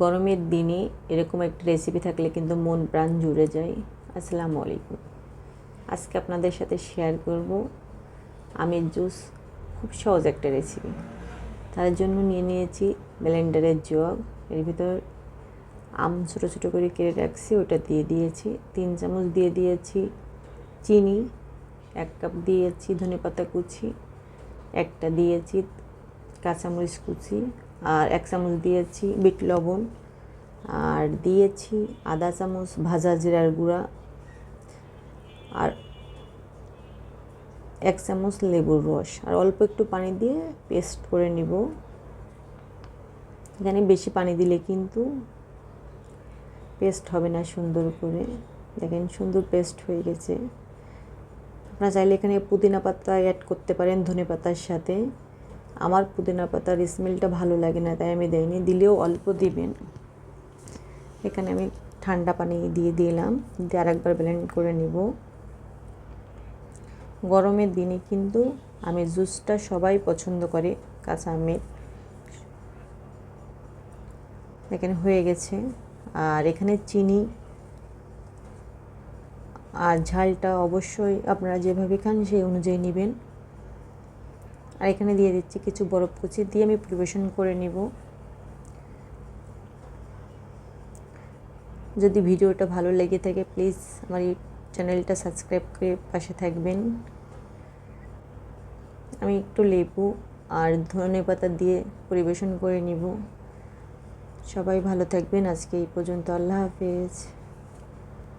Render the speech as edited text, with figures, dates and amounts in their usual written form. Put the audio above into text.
গরমের দিনে এরকম একটা রেসিপি থাকলে কিন্তু মন প্রাণ জুড়ে যায়। আসসালামু আলাইকুম। আজকে আপনাদের সাথে শেয়ার করব আমের জুস, খুব সহজ একটা রেসিপি। তার জন্য নিয়ে নিয়েছি ব্লেন্ডারের জগ, এর ভিতর আম ছোটো ছোটো করে কেটে রাখছি, ওটা দিয়ে দিয়েছি। 3 চামচ দিয়ে দিয়েছি চিনি, 1 কাপ দিয়েছি ধনেপাতা কুচি, একটা দিয়েছি কাঁচামরিচ কুচি, আর 1 চামচ দিয়েছি বিট লবণ, আর দিয়েছি আধা চামচ ভাজা জিরার গুঁড়া, আর 1 চামচ লেবুর রস, আর অল্প একটু পানি দিয়ে পেস্ট করে নিব। এখানে বেশি পানি দিলে কিন্তু পেস্ট হবে না সুন্দর করে। দেখেন সুন্দর পেস্ট হয়ে গেছে। আপনারা চাইলে এখানে পুদিনা পাতা অ্যাড করতে পারেন ধনে পাতার সাথে। আমার পুদিনা পাতার স্মেলটা ভালো লাগে না, তাই আমি দেইনি, দিলেও অল্প দিবেন। এখানে আমি ঠান্ডা পানি দিয়ে দিলাম, দিয়ে আরেকবার ব্লেন্ড করে নিব। গরমের দিনে কিন্তু আমের জুসটা সবাই পছন্দ করে, কাঁচা আমের। এখানে হয়ে গেছে। আর এখানে চিনি আর ঝালটা অবশ্যই আপনারা যেভাবে খান সেই অনুযায়ী নেবেন। আর এখানে দিয়ে দিচ্ছি কিছু বরফ কুচি, দিয়ে আমি পরিবেশন করে নিব। যদি ভিডিওটা ভালো লেগে থাকে প্লিজ আমার এই চ্যানেলটা সাবস্ক্রাইব করে পাশে থাকবেন। আমি একটু লেবু আর ধনেপাতা দিয়ে পরিবেশন করে নিব। সবাই ভালো থাকবেন। আজকে এই পর্যন্ত। আল্লাহ হাফেজ।